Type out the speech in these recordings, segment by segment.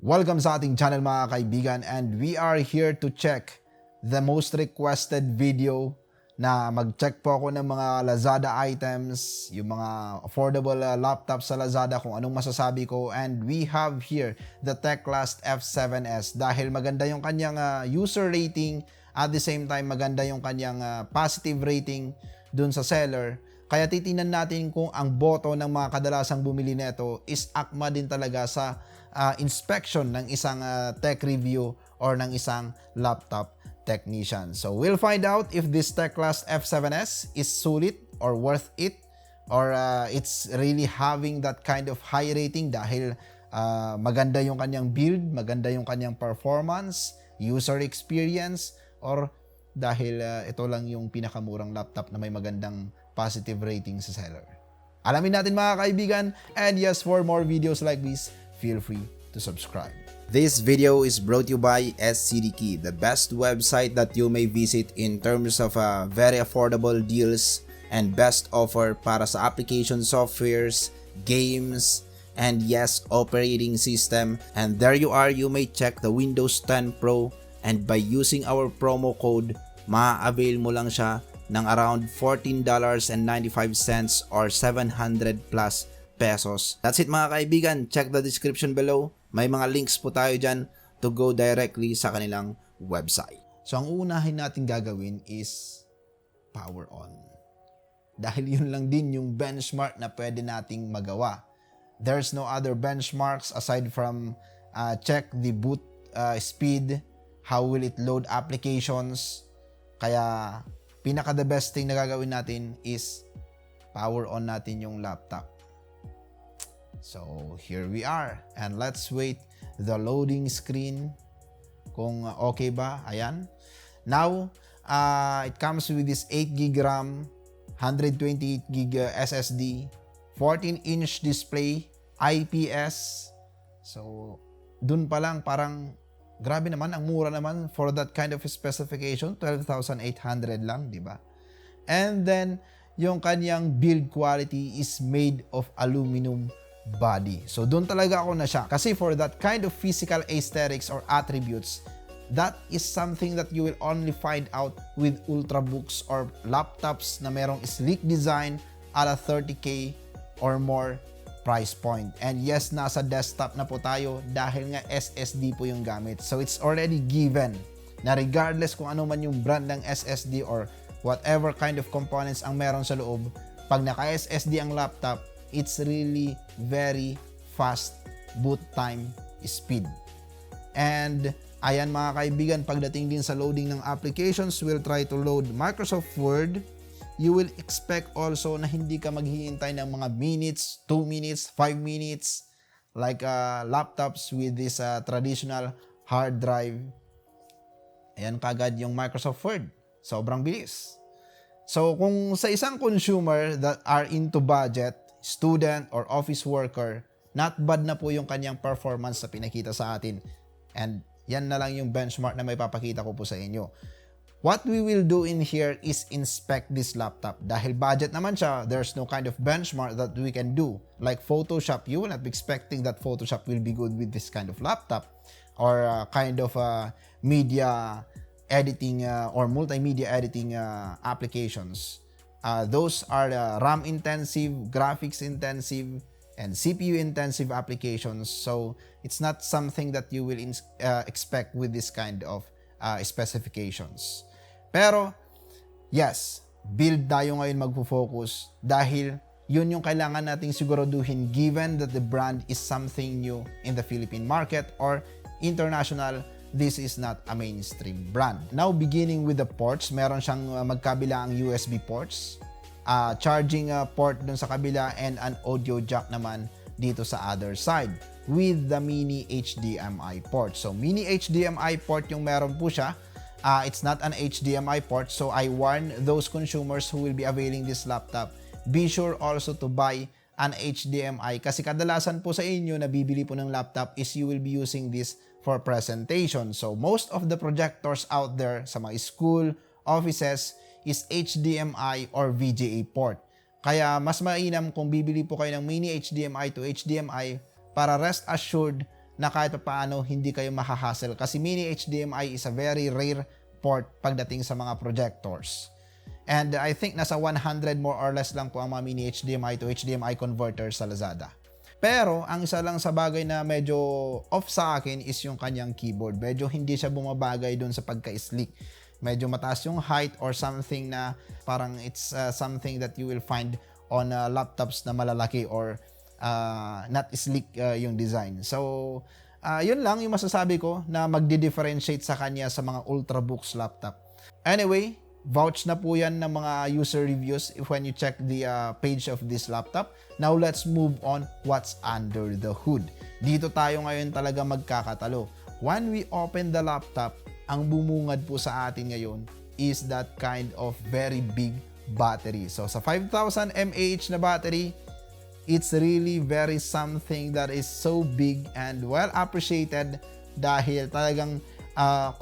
Welcome sa ating channel mga kaibigan, and we are here to check the most requested video na mag-check po ako ng mga Lazada items, yung mga affordable laptops sa Lazada, kung anong masasabi ko. And we have here the Teclast F7S dahil maganda yung kanyang user rating, at the same time maganda yung kanyang positive rating dun sa seller. Kaya titingnan natin kung ang boto ng mga kadalasang bumili nito is akma din talaga sa inspection ng isang tech review or ng isang laptop technician. So we'll find out if this Teclast F7S is SULIT or worth it, or it's really having that kind of high rating dahil maganda yung kanyang build, maganda yung kanyang performance, user experience, or dahil ito lang yung pinakamurang laptop na may magandang positive rating sa seller. Alamin natin mga kaibigan, and yes, for more videos like this, feel free to subscribe. This video is brought to you by SCDKey, the best website that you may visit in terms of very affordable deals and best offer para sa application softwares, games, and yes, operating system. And there you are, you may check the Windows 10 Pro, and by using our promo code, ma-avail mo lang siya ng around $14.95 or 700 plus pesos. That's it mga kaibigan. Check the description below. May mga links po tayo dyan to go directly sa kanilang website. So ang uunahin natin gagawin is power on. Dahil yun lang din yung benchmark na pwede nating magawa. There's no other benchmarks aside from check the boot speed, how will it load applications. Kaya pinaka the best thing na gagawin natin is power on natin yung laptop. So here we are, and let's wait the loading screen kung okay ba. Ayan. Now it comes with this 8GB RAM, 128GB SSD, 14-inch display, IPS. So dun pa lang parang grabe naman, ang mura naman for that kind of specification, 12,800 lang, di ba? And then yung kanyang build quality is made of aluminum body. So doon talaga ako na siya. Kasi for that kind of physical aesthetics or attributes, that is something that you will only find out with ultrabooks or laptops na merong sleek design at a 30K or more price point. And yes, nasa desktop na po tayo dahil nga SSD po yung gamit. So it's already given na regardless kung ano man yung brand ng SSD or whatever kind of components ang meron sa loob, pag naka-SSD ang laptop, it's really very fast boot time speed. And ayan mga kaibigan, pagdating din sa loading ng applications, we'll try to load Microsoft Word. You will expect also na hindi ka maghihintay ng mga minutes, 2 minutes, 5 minutes like laptops with this traditional hard drive. Ayan kagad yung Microsoft Word. Sobrang bilis. So kung sa isang consumer that are into budget, student or office worker, not bad na po yung kanyang performance na pinakita sa atin. And yan na lang yung benchmark na may papakita ko po sa inyo. What we will do in here is inspect this laptop. Dahil budget naman siya, there's no kind of benchmark that we can do. Like Photoshop, you will not be expecting that Photoshop will be good with this kind of laptop. Or kind of media editing or multimedia editing applications. Those are RAM intensive, graphics intensive, and CPU intensive applications. So it's not something that you will expect with this kind of specifications. Pero yes, build tayo ngayon magpo-focus dahil yun yung kailangan nating siguraduhin given that the brand is something new in the Philippine market or international. This is not a mainstream brand. Now, beginning with the ports, meron siyang magkabilaang USB ports, charging port dun sa kabila, and an audio jack naman dito sa other side with the Mini-HDMI port. So, Mini-HDMI port yung meron po siya. It's not an HDMI port, so I warn those consumers who will be availing this laptop, be sure also to buy an HDMI kasi kadalasan po sa inyo na bibili po ng laptop is you will be using this for presentation. So most of the projectors out there sa mga school, offices is HDMI or VGA port. Kaya mas mainam kung bibili po kayo ng Mini-HDMI to HDMI para rest assured na kahit paano hindi kayo mahahassle kasi Mini-HDMI is a very rare port pagdating sa mga projectors. And I think nasa 100 more or less lang po ang mga Mini-HDMI to HDMI converter sa Lazada. Pero ang isa lang sa bagay na medyo off sa akin is yung kanyang keyboard. Medyo hindi siya bumabagay dun sa pagka-sleek. Medyo mataas yung height or something na parang it's something that you will find on laptops na malalaki or not sleek yung design. So, yun lang yung masasabi ko na magdi-differentiate sa kanya sa mga Ultrabooks laptop. Anyway, vouch na po yan ng mga user reviews when you check the page of this laptop. Now, let's move on what's under the hood. Dito tayo ngayon talaga magkakatalo. When we open the laptop, ang bumungad po sa atin ngayon is that kind of very big battery. So, sa 5,000 mAh na battery, it's really very something that is so big and well appreciated dahil talagang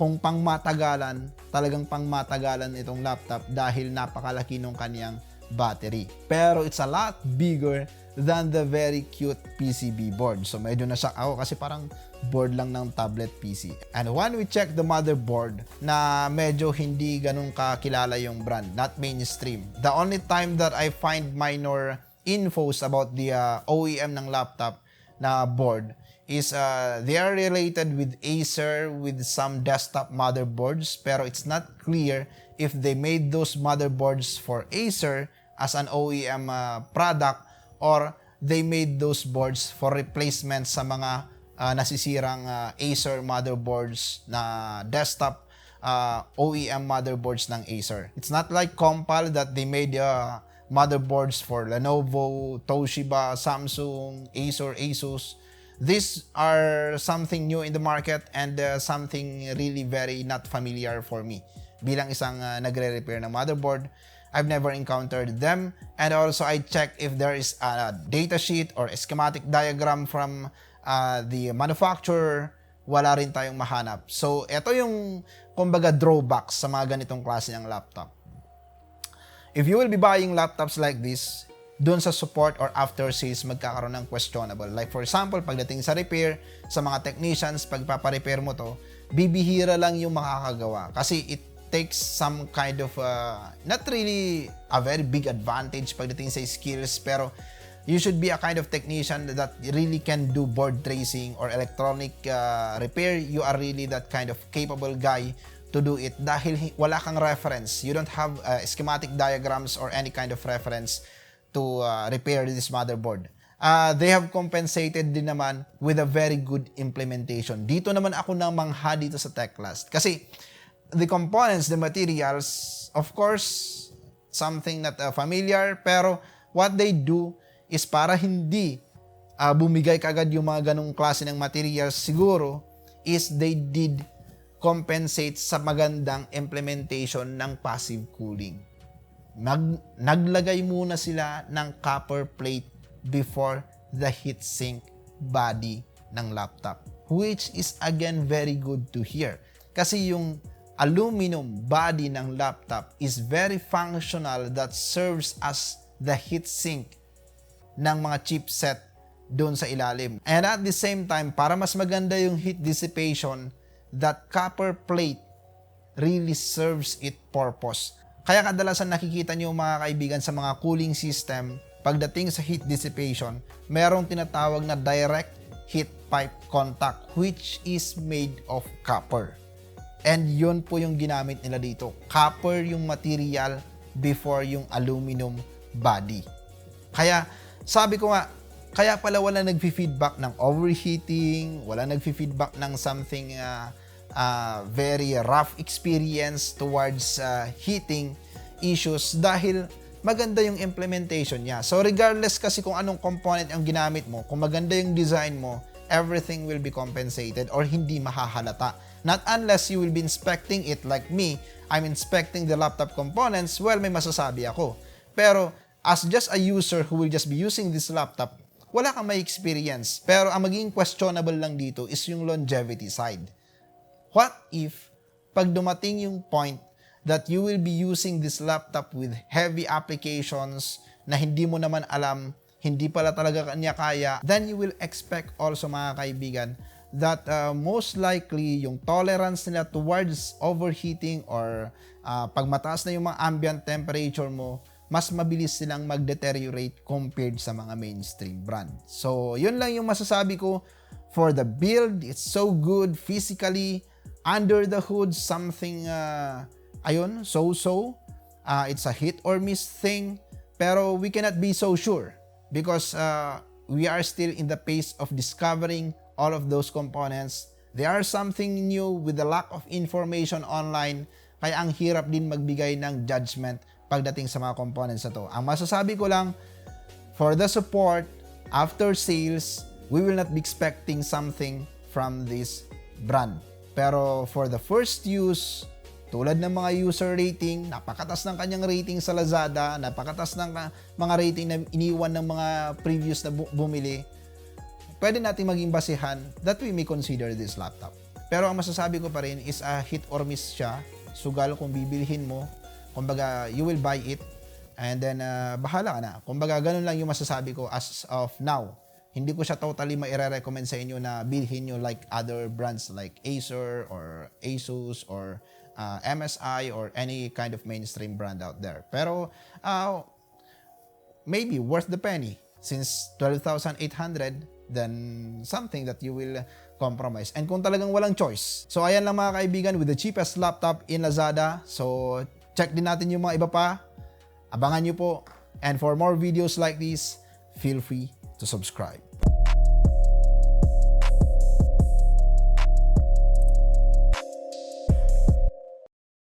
kung talagang pangmatagalan itong laptop dahil napakalaki ng kaniyang battery. Pero it's a lot bigger than the very cute PCB board. So medyo na-shock ako kasi parang board lang ng tablet PC. And when we check the motherboard na medyo hindi ganun kakilala yung brand, not mainstream. The only time that I find minor infos about the OEM ng laptop na board is they are related with Acer with some desktop motherboards, pero it's not clear if they made those motherboards for Acer as an OEM product or they made those boards for replacement sa mga nasisirang Acer motherboards na desktop OEM motherboards ng Acer. It's not like Compal that they made motherboards for Lenovo, Toshiba, Samsung, Acer, Asus. These are something new in the market and something really very not familiar for me. Bilang isang nagre-repair ng motherboard, I've never encountered them. And also, I check if there is a data sheet or a schematic diagram from the manufacturer. Wala rin tayong mahanap. So, ito yung, kumbaga, drawbacks sa mga ganitong klase ng laptop. If you will be buying laptops like this, doon sa support or after sales magkakaroon ng questionable. Like for example, pagdating sa repair, sa mga technicians, pagpaparepair mo to, bibihira lang yung makakagawa. Kasi it takes some kind of, not really a very big advantage pagdating sa skills, pero you should be a kind of technician that really can do board tracing or electronic repair. You are really that kind of capable guy to do it dahil wala kang reference. You don't have schematic diagrams or any kind of reference to repair this motherboard. They have compensated din naman with a very good implementation. Dito naman ako nang mangha dito sa Teclast. Kasi the components, the materials, of course, something not familiar, pero what they do is para hindi bumigay kagad yung mga ganong klase ng materials, siguro, is they did compensate sa magandang implementation ng passive cooling. Naglagay muna sila ng copper plate before the heatsink body ng laptop, which is again very good to hear kasi yung aluminum body ng laptop is very functional that serves as the heatsink ng mga chipset doon sa ilalim. And at the same time, para mas maganda yung heat dissipation, that copper plate really serves its purpose. Kaya kadalasan nakikita niyo mga kaibigan sa mga cooling system, pagdating sa heat dissipation, merong tinatawag na direct heat pipe contact which is made of copper. And yun po yung ginamit nila dito. Copper yung material before yung aluminum body. Kaya sabi ko nga, kaya pala wala nagfi-feedback ng overheating, wala nagfi-feedback ng something very rough experience towards heating issues dahil maganda yung implementation niya. So regardless kasi kung anong component ang ginamit mo, kung maganda yung design mo, everything will be compensated or hindi mahahalata. Not unless you will be inspecting it like me, I'm inspecting the laptop components, well, may masasabi ako. Pero as just a user who will just be using this laptop, wala kang may experience. Pero ang magiging questionable lang dito is yung longevity side. What if, pag dumating yung point that you will be using this laptop with heavy applications na hindi mo naman alam, hindi pala talaga niya kaya, then you will expect also mga kaibigan that most likely yung tolerance nila towards overheating or pag mataas na yung mga ambient temperature mo, mas mabilis silang mag-deteriorate compared sa mga mainstream brand. So, yun lang yung masasabi ko for the build. It's so good physically. Under the hood, something, ayun, so-so. It's a hit or miss thing. Pero we cannot be so sure because we are still in the pace of discovering all of those components. They are something new with the lack of information online. Kaya ang hirap din magbigay ng judgment pagdating sa mga components na to. Ang masasabi ko lang, for the support, after sales, we will not be expecting something from this brand. Pero for the first use, tulad ng mga user rating, napakatas ng kanyang rating sa Lazada, napakatas ng mga rating na iniwan ng mga previous na bumili, pwede natin maging basihan that we may consider this laptop. Pero ang masasabi ko pa rin is a hit or miss siya. Sugal kung bibilhin mo. Kumbaga, you will buy it and then bahala ka na. Kumbaga, ganun lang yung masasabi ko as of now. Hindi ko siya totally maire-recommend sa inyo na bilhin nyo like other brands like Acer or Asus or MSI or any kind of mainstream brand out there. Pero, maybe worth the penny. Since 12,800, then something that you will compromise. And kung talagang walang choice. So, ayan lang mga kaibigan with the cheapest laptop in Lazada. So, check din natin yung mga iba pa. Abangan nyo po. And for more videos like this, feel free to subscribe.